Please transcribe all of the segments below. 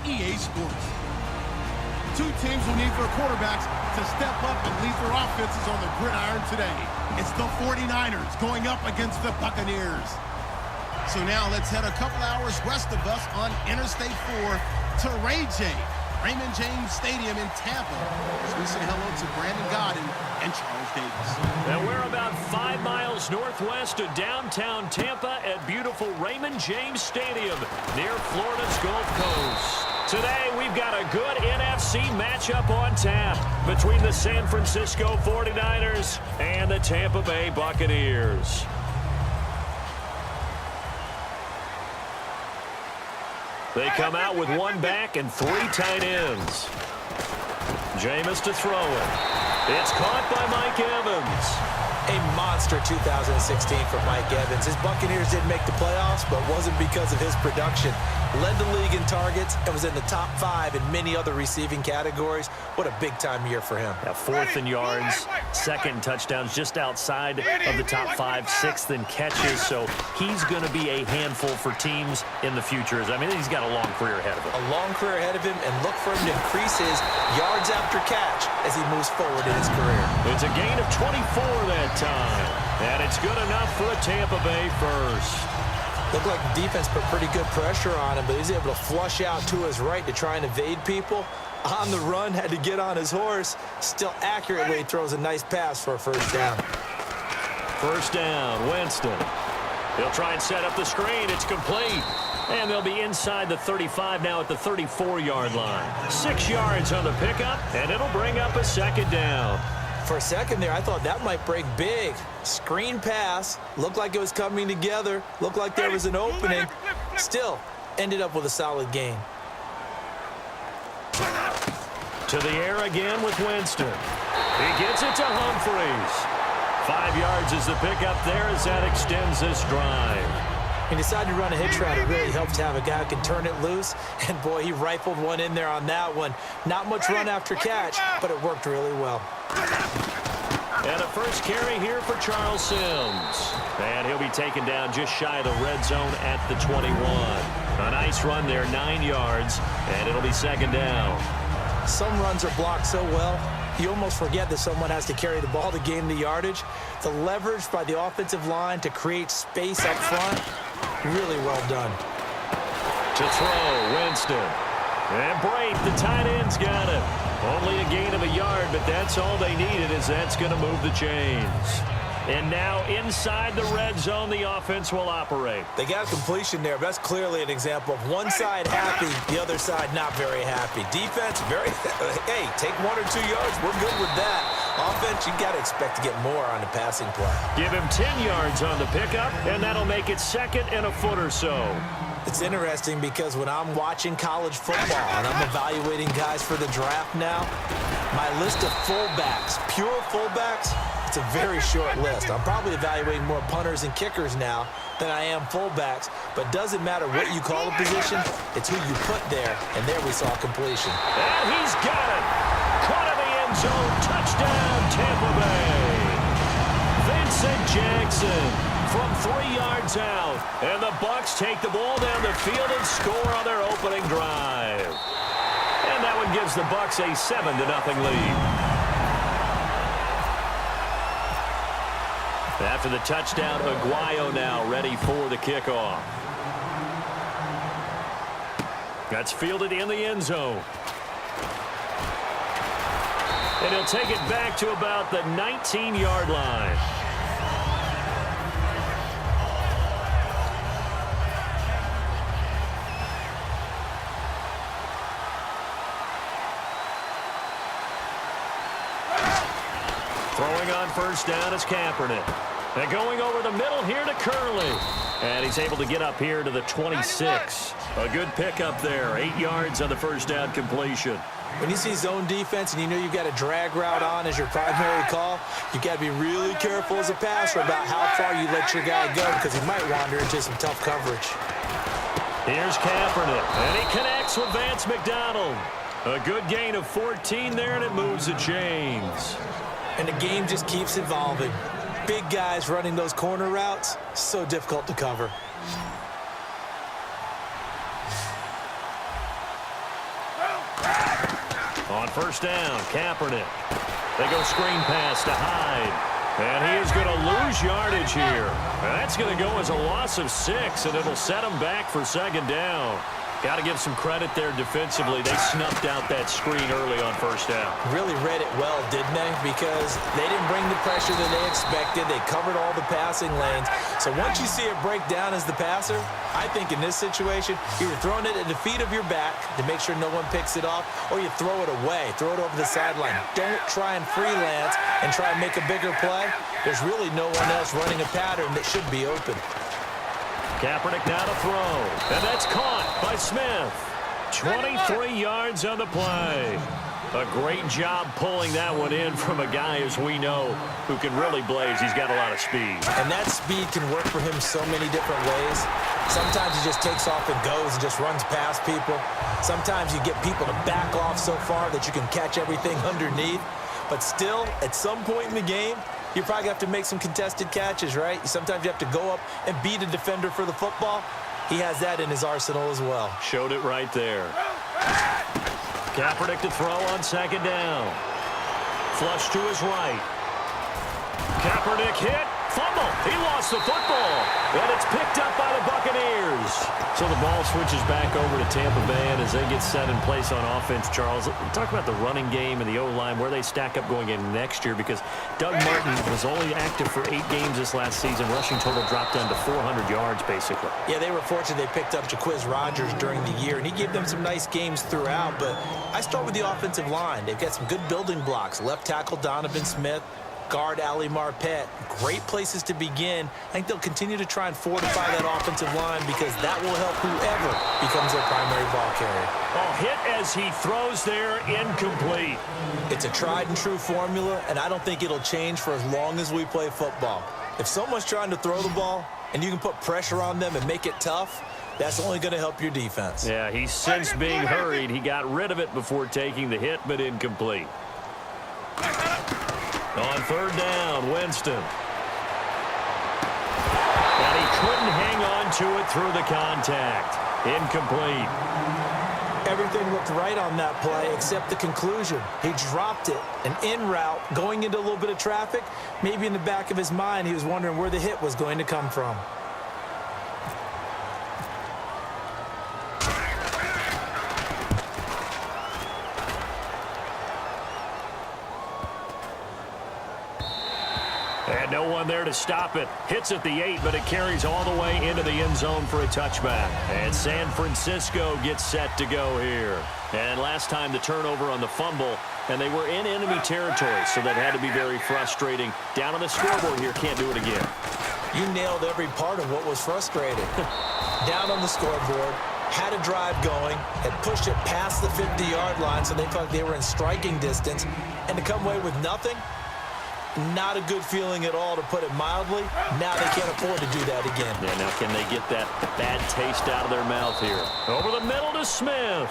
EA Sports. Two teams will need their quarterbacks to step up and lead their offenses on the gridiron today. It's the 49ers going up against the Buccaneers. So now let's head a couple hours west of us on Interstate 4 to Raymond James Stadium in Tampa, as we say hello to Brandon Godden and Charles Davis. And we're about 5 miles northwest of downtown Tampa at beautiful Raymond James Stadium near Florida's Gulf Coast. Today, we've got a good NFC matchup on tap between the San Francisco 49ers and the Tampa Bay Buccaneers. They come out with one back and 3 tight ends. Jameis to throw it. It's caught by Mike Evans. A monster 2016 for Mike Evans. His Buccaneers didn't make the playoffs, but wasn't because of his production. Led the league in targets and was in the top 5 in many other receiving categories. What a big-time year for him. Now, 4th in yards, 2nd in touchdowns, just outside of the top 5, 6th in catches. So he's going to be a handful for teams in the future. I mean, he's got a long career ahead of him. A long career ahead of him, and look for him to increase his yards after catch as he moves forward in his career. It's a gain of 24 that time, and it's good enough for a Tampa Bay first. Looked like the defense put pretty good pressure on him, but he's able to flush out to his right to try and evade people. On the run, had to get on his horse. Still accurately throws a nice pass for a first down. First down, Winston. He'll try and set up the screen. It's complete. And they'll be inside the 35 now at the 34-yard line. 6 yards on the pickup, and it'll bring up a 2nd down. For a second there, I thought that might break big. Screen pass. Looked like it was coming together. Looked like there was an opening. Still, ended up with a solid gain. To the air again with Winston. He gets it to Humphries. 5 yards is the pickup there as that extends this drive. He decided to run a hitch route. It really helps to have a guy who can turn it loose. And, boy, he rifled one in there on that one. Not much run after catch, but it worked really well. And a first carry here for Charles Sims. And he'll be taken down just shy of the red zone at the 21. A nice run there, 9 yards, and it'll be 2nd down. Some runs are blocked so well, you almost forget that someone has to carry the ball to gain the yardage. The leverage by the offensive line to create space up front, really well done. To throw, Winston. And Brate, the tight end's got it. Only a gain of a yard, but that's all they needed, as that's going to move the chains. And now inside the red zone, the offense will operate. They got a completion there, but that's clearly an example of one side happy, the other side not very happy. Defense, hey, take 1 or 2 yards, we're good with that. Offense, you got to expect to get more on the passing play. Give him 10 yards on the pickup, and that'll make it 2nd and a foot or so. It's interesting because when I'm watching college football and I'm evaluating guys for the draft now, my list of fullbacks, pure fullbacks, it's a very short list. I'm probably evaluating more punters and kickers now than I am fullbacks, but doesn't matter what you call a position, it's who you put there, and there we saw completion. And he's got it. Caught in the end zone. Touchdown, Tampa Bay. Vincent Jackson from 3 yards out. And the Bucs take the ball down the field and score on their opening drive. And that one gives the Bucs a 7-0 lead. After the touchdown, Aguayo now ready for the kickoff. That's fielded in the end zone. And he'll take it back to about the 19-yard line. Throwing on first down is Kaepernick. And going over the middle here to Curley. And he's able to get up here to the 26. A good pickup there. 8 yards on the first down completion. When you see zone defense and you know you've got a drag route on as your primary call, you've got to be really careful as a passer about how far you let your guy go because he might wander into some tough coverage. Here's Kaepernick. And he connects with Vance McDonald. A good gain of 14 there, and it moves the chains. And the game just keeps evolving. Big guys running those corner routes, so difficult to cover. first down, Kaepernick. They go screen pass to Hyde. And he is going to lose yardage here. And that's going to go as a loss of 6, and it'll set him back for second down. Got to give some credit there defensively. They snuffed out that screen early on first down. Really read it well, didn't they? Because they didn't bring the pressure that they expected. They covered all the passing lanes. So once you see it break down as the passer, I think in this situation, you're throwing it at the feet of your back to make sure no one picks it off, or you throw it away, throw it over the sideline. Don't try and freelance and try and make a bigger play. There's really no one else running a pattern that should be open. Kaepernick now to throw. And that's caught by Smith. 23 yards on the play. A great job pulling that one in from a guy, as we know, who can really blaze. He's got a lot of speed. And that speed can work for him so many different ways. Sometimes he just takes off and goes and just runs past people. Sometimes you get people to back off so far that you can catch everything underneath. But still, at some point in the game, you probably have to make some contested catches, right? Sometimes you have to go up and beat a defender for the football. He has that in his arsenal as well. Showed it right there. Kaepernick to throw on second down. Flush to his right. Kaepernick hit. Fumble. He lost the football. And it's picked up by the Buccaneers. So the ball switches back over to Tampa Bay, and as they get set in place on offense, Charles, talk about the running game and the O-line, where they stack up going in next year, because Doug Martin was only active for 8 games this last season. Rushing total dropped down to 400 yards, basically. Yeah, they were fortunate they picked up Jaquiz Rodgers during the year, and he gave them some nice games throughout. But I start with the offensive line. They've got some good building blocks. Left tackle Donovan Smith, guard Ali Marpet. Great places to begin. I think they'll continue to try and fortify that offensive line, because that will help whoever becomes their primary ball carrier. Oh, hit as he throws there, incomplete. It's a tried and true formula, and I don't think it'll change for as long as we play football. If someone's trying to throw the ball and you can put pressure on them and make it tough, that's only going to help your defense. Yeah, he's since being hurried. He got rid of it before taking the hit, but incomplete. On third down, Winston. And he couldn't hang on to it through the contact. Incomplete. Everything looked right on that play except the conclusion. He dropped it, an en route, going into a little bit of traffic. Maybe in the back of his mind, he was wondering where the hit was going to come from. And no one there to stop it. Hits at the 8, but it carries all the way into the end zone for a touchback. And San Francisco gets set to go here. And last time the turnover on the fumble, and they were in enemy territory, so that had to be very frustrating. Down on the scoreboard here, can't do it again. You nailed every part of what was frustrating. Down on the scoreboard, had a drive going, had pushed it past the 50-yard line, so they felt like they were in striking distance, and to come away with nothing, not a good feeling at all, to put it mildly. Now they can't afford to do that again. Yeah, now can they get that bad taste out of their mouth here? Over the middle to Smith.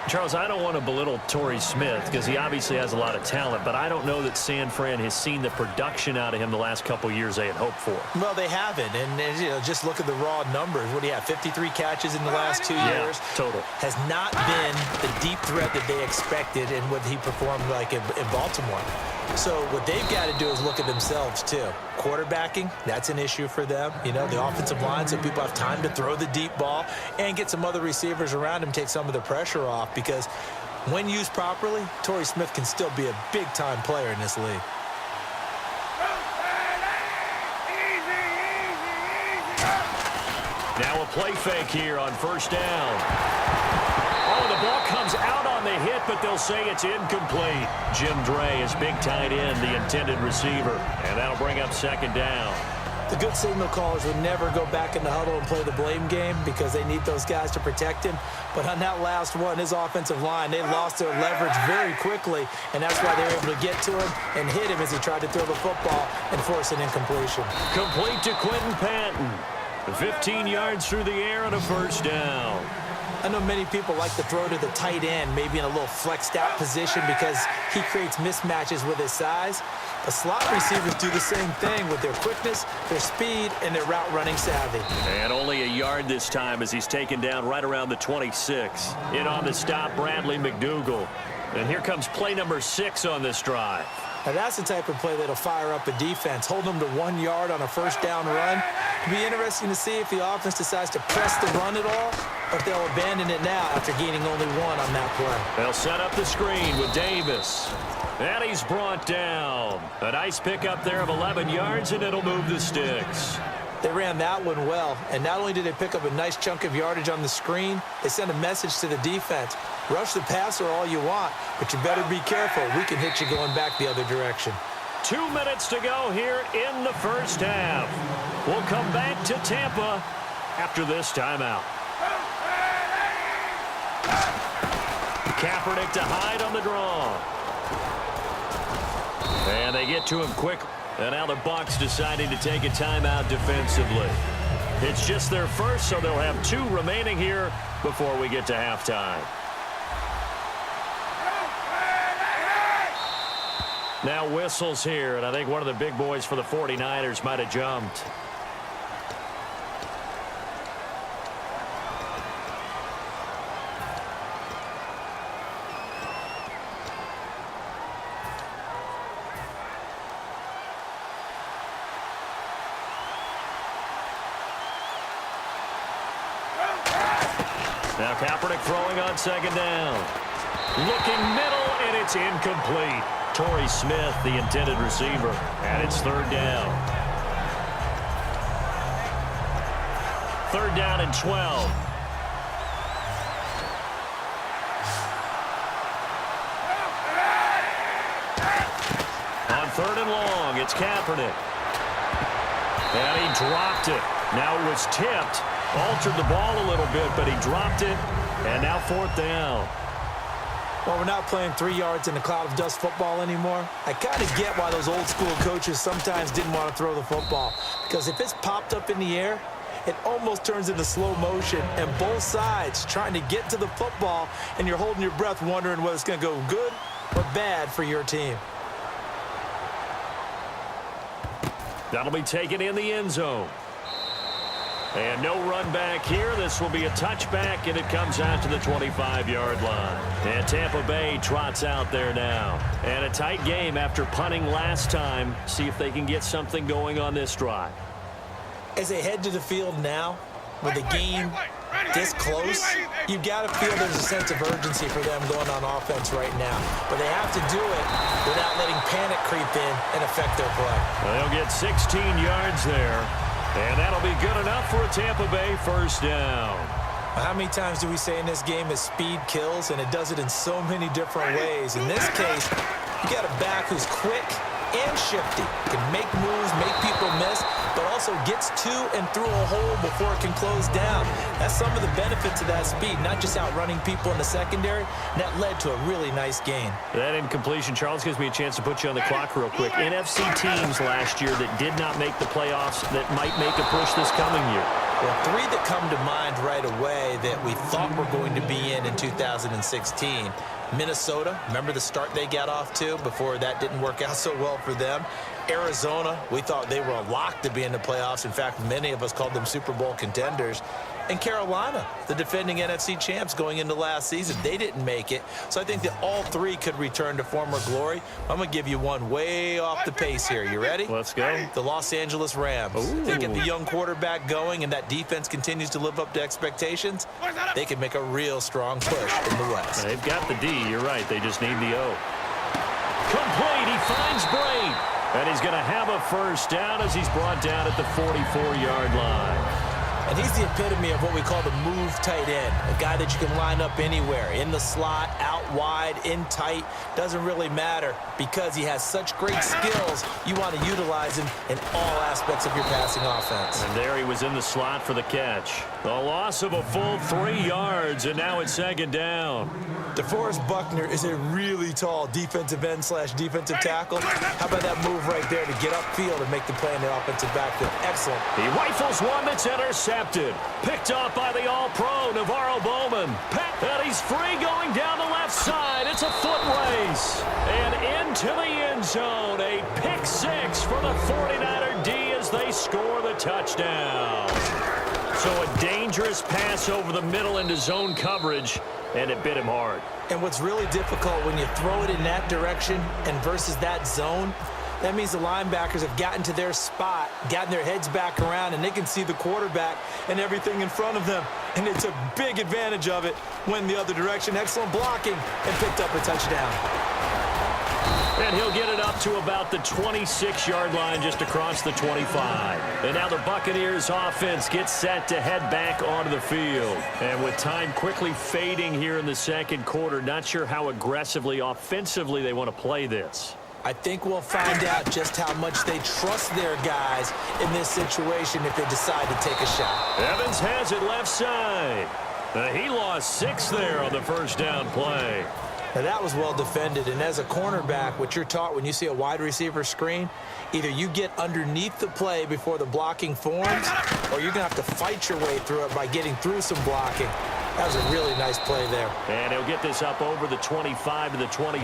Charles, I don't want to belittle Torrey Smith, because he obviously has a lot of talent, but I don't know that San Fran has seen the production out of him the last couple years they had hoped for. Well, they haven't, and you know, just look at the raw numbers. What do you have, 53 catches in the last 2 years? Total. Has not been the deep threat that they expected and what he performed like in Baltimore. So what they've got to do is look at themselves, too. Quarterbacking, that's an issue for them. You know, the offensive line, so people have time to throw the deep ball and get some other receivers around him, take some of the pressure off, because when used properly, Torrey Smith can still be a big-time player in this league. Now a play fake here on first down. Oh, the ball comes out on the hit, but they'll say it's incomplete. Jim Dre is big tight end, the intended receiver, and that'll bring up second down. The good signal callers would never go back in the huddle and play the blame game, because they need those guys to protect him. But on that last one, his offensive line, they lost their leverage very quickly, and that's why they were able to get to him and hit him as he tried to throw the football and force an incompletion. Complete to Quentin Patton. 15 yards through the air and a first down. I know many people like to throw to the tight end, maybe in a little flexed out position because he creates mismatches with his size. The slot receivers do the same thing with their quickness, their speed, and their route running savvy. And only a yard this time as he's taken down right around the 26. In on the stop, Bradley McDougal. And here comes play number 6 on this drive. Now that's the type of play that'll fire up a defense. Hold them to 1 yard on a first down run. It'll be interesting to see if the offense decides to press the run at all, or if they'll abandon it now after gaining only 1 on that play. They'll set up the screen with Davis. And he's brought down. A nice pickup there of 11 yards, and it'll move the sticks. They ran that one well, and not only did they pick up a nice chunk of yardage on the screen, they sent a message to the defense. Rush the passer all you want, but you better be careful. We can hit you going back the other direction. 2 minutes to go here in the first half. We'll come back to Tampa after this timeout. Kaepernick to Hyde on the draw. And they get to him quick. And now the Bucs deciding to take a timeout defensively. It's just their first, so they'll have 2 remaining here before we get to halftime. Now whistles here, and I think one of the big boys for the 49ers might have jumped. Now Kaepernick throwing on second down. Looking middle, and it's incomplete. Torrey Smith, the intended receiver, and it's third down. Third down and 12. On third and long, it's Kaepernick. And he dropped it. Now it was tipped. Altered the ball a little bit, but he dropped it. And now fourth down. Well, we're not playing 3 yards in a cloud of dust football anymore. I kind of get why those old school coaches sometimes didn't want to throw the football. Because if it's popped up in the air, it almost turns into slow motion. And both sides trying to get to the football, and you're holding your breath wondering whether it's going to go good or bad for your team. That'll be taken in the end zone. And no run back here. This will be a touchback, and it comes out to the 25-yard line. And Tampa Bay trots out there now. And a tight game after punting last time. See if they can get something going on this drive. As they head to the field now, with the game this close, you've got to feel there's a sense of urgency for them going on offense right now. But they have to do it without letting panic creep in and affect their play. Well, they'll get 16 yards there. And that'll be good enough for a Tampa Bay first down. How many times do we say in this game that speed kills, and it does it in so many different ways? In this case, you got a back who's quick and shifty, can make moves, make people miss, but also gets to and through a hole before it can close down. That's some of the benefits of that speed, not just outrunning people in the secondary. And that led to a really nice gain. That incompletion, Charles, gives me a chance to put you on the clock real quick. NFC teams last year that did not make the playoffs that might make a push this coming year. Well, 3 that come to mind right away that we thought were going to be in 2016. Minnesota, remember the start they got off to before that didn't work out so well for them. Arizona, we thought they were a lock to be in the playoffs. In fact, many of us called them Super Bowl contenders. And Carolina, the defending NFC champs going into last season, they didn't make it. So I think that all 3 could return to former glory. I'm going to give you one way off the pace here. You ready? Let's go. The Los Angeles Rams. Ooh. They get the young quarterback going, and that defense continues to live up to expectations. They can make a real strong push in the West. They've got the D. You're right. They just need the O. Complete. He finds Bray. And he's going to have a first down as he's brought down at the 44-yard line. And he's the epitome of what we call the move tight end, a guy that you can line up anywhere, in the slot, out wide, in tight, doesn't really matter because he has such great skills. You want to utilize him in all aspects of your passing offense. And there he was in the slot for the catch. A loss of a full 3 yards, and now it's second down. DeForest Buckner is a really tall defensive end / defensive tackle. How about that move right there to get upfield and make the play in the offensive backfield? Excellent. He rifles one that's intercepted. Picked off by the All-Pro, Navarro Bowman. And he's free going down the left side. It's a foot race. And into the end zone. A pick 6 for the 49er D as they score the touchdown. So a dangerous pass over the middle into zone coverage, and it bit him hard. And what's really difficult when you throw it in that direction and versus that zone, that means the linebackers have gotten to their spot, gotten their heads back around, and they can see the quarterback and everything in front of them. And it's a big advantage of it when the other direction. Excellent blocking and picked up a touchdown. And he'll get it up to about the 26-yard line just across the 25. And now the Buccaneers offense gets set to head back onto the field. And with time quickly fading here in the second quarter, not sure how aggressively, offensively they want to play this. I think we'll find out just how much they trust their guys in this situation if they decide to take a shot. Evans has it left side. He lost 6 there on the first down play. Now, that was well defended, and as a cornerback, what you're taught when you see a wide receiver screen, either you get underneath the play before the blocking forms, or you're going to have to fight your way through it by getting through some blocking. That was a really nice play there. And he'll get this up over the 25 to the 20.